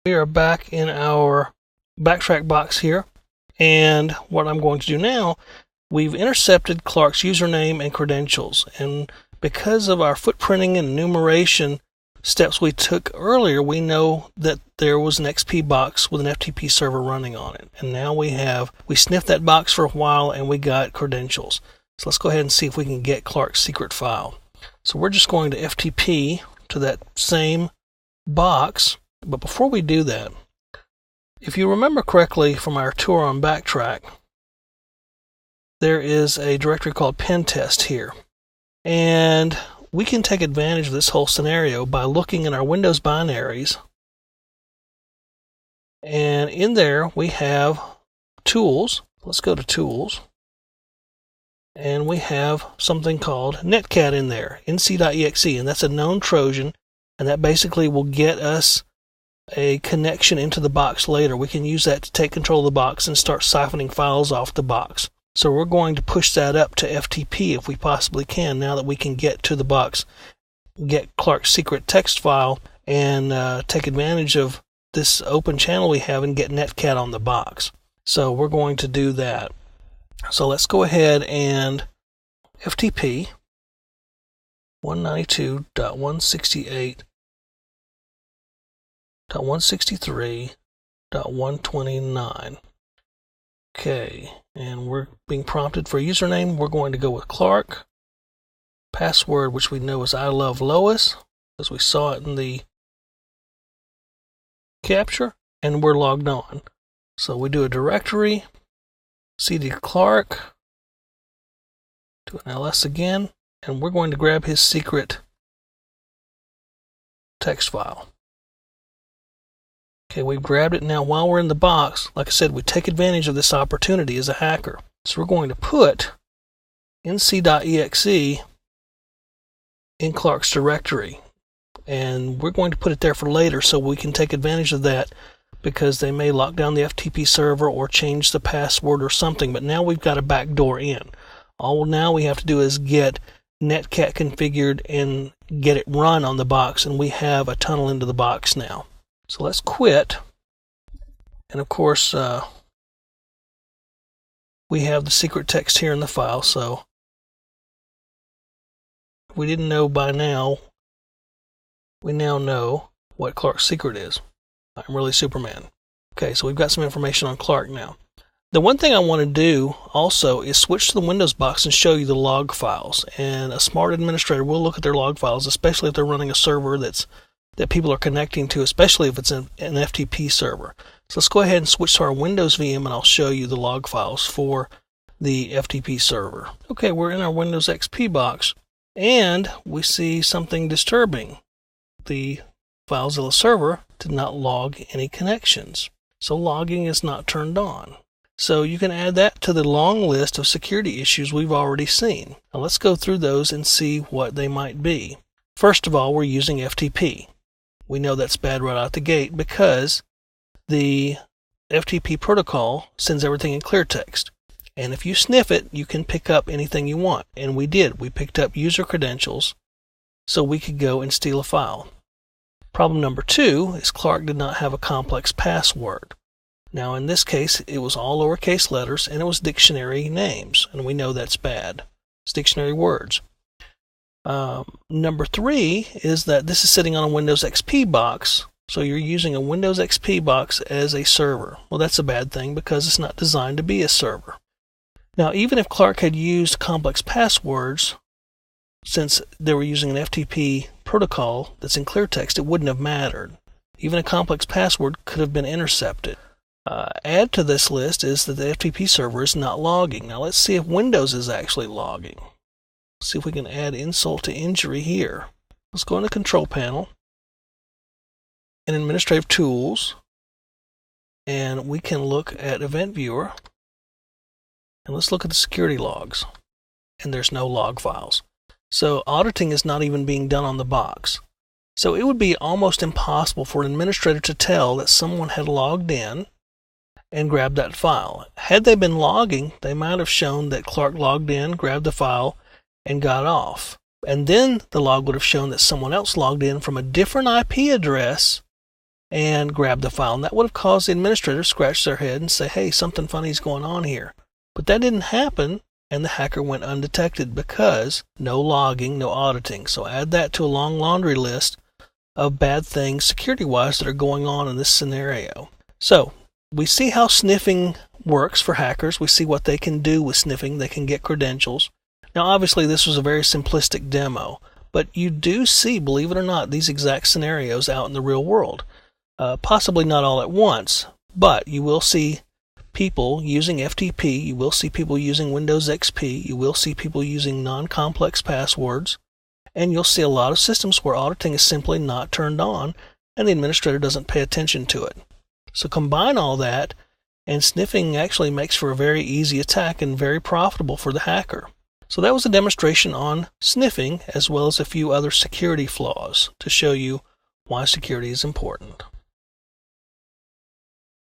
We are back in our backtrack box here, and what I'm going to do now, we've intercepted Clark's username and credentials, and because of our footprinting and enumeration steps we took earlier, we know that there was an XP box with an FTP server running on it, and now we sniffed that box for a while and we got credentials. So let's go ahead and see if we can get Clark's secret file. So we're just going to FTP to that same box. But before we do that, if you remember correctly from our tour on Backtrack, there is a directory called Pen Test here. And we can take advantage of this whole scenario by looking in our Windows binaries. And in there we have tools. Let's go to tools. And we have something called netcat in there, nc.exe, and that's a known Trojan, and that basically will get us a connection into the box later. We can use that to take control of the box and start siphoning files off the box. So we're going to push that up to FTP if we possibly can, now that we can get to the box, get Clark's secret text file, and take advantage of this open channel we have and get netcat on the box. So we're going to do that. So let's go ahead and FTP 192.168.163.129. Okay, and we're being prompted for a username. We're going to go with Clark. Password, which we know is I love Lois, as we saw it in the capture, and we're logged on. So we do a directory, cd Clark, do an ls again, and we're going to grab his secret text file. Okay, we've grabbed it. Now while we're in the box, like I said, we take advantage of this opportunity as a hacker. So we're going to put nc.exe in Clark's directory, and we're going to put it there for later so we can take advantage of that, because they may lock down the FTP server or change the password or something. But now we've got a backdoor in. All now we have to do is get netcat configured and get it run on the box, and we have a tunnel into the box now. So let's quit, and of course we have the secret text here in the file, so if we didn't know by now, we now know what Clark's secret is. I'm really Superman. Okay, so we've got some information on Clark now. The one thing I want to do also is switch to the Windows box and show you the log files, and a smart administrator will look at their log files, especially if they're running a server that people are connecting to, especially if it's an FTP server. So let's go ahead and switch to our Windows VM, and I'll show you the log files for the FTP server. Okay, we're in our Windows XP box, and we see something disturbing. The FileZilla server did not log any connections, so logging is not turned on. So you can add that to the long list of security issues we've already seen. Now let's go through those and see what they might be. First of all, we're using FTP. We know that's bad right out the gate because the FTP protocol sends everything in clear text. And if you sniff it, you can pick up anything you want. And we did. We picked up user credentials so we could go and steal a file. Problem number 2 is Clark did not have a complex password. Now in this case, it was all lowercase letters and it was dictionary names. And we know that's bad. It's dictionary words. Number 3 is that this is sitting on a Windows XP box, so you're using a Windows XP box as a server. Well, that's a bad thing because it's not designed to be a server. Now, even if Clark had used complex passwords, since they were using an FTP protocol that's in clear text, it wouldn't have mattered. Even a complex password could have been intercepted. Add to this list is that the FTP server is not logging. Now, let's see if Windows is actually logging. See if we can add insult to injury here. Let's go into Control Panel and Administrative Tools, and we can look at Event Viewer, and let's look at the security logs, and there's no log files. So auditing is not even being done on the box. So it would be almost impossible for an administrator to tell that someone had logged in and grabbed that file. Had they been logging, they might have shown that Clark logged in, grabbed the file, and got off. And then the log would have shown that someone else logged in from a different IP address and grab the file. And that would have caused the administrator to scratch their head and say, hey, something funny is going on here. But that didn't happen, and the hacker went undetected because no logging, no auditing. So add that to a long laundry list of bad things security-wise that are going on in this scenario. So we see how sniffing works for hackers. We see what they can do with sniffing. They can get credentials. Now, obviously, this was a very simplistic demo, but you do see, believe it or not, these exact scenarios out in the real world. Possibly not all at once, but you will see people using FTP. You will see people using Windows XP. You will see people using non-complex passwords. And you'll see a lot of systems where auditing is simply not turned on, and the administrator doesn't pay attention to it. So combine all that, and sniffing actually makes for a very easy attack and very profitable for the hacker. So that was a demonstration on sniffing, as well as a few other security flaws to show you why security is important.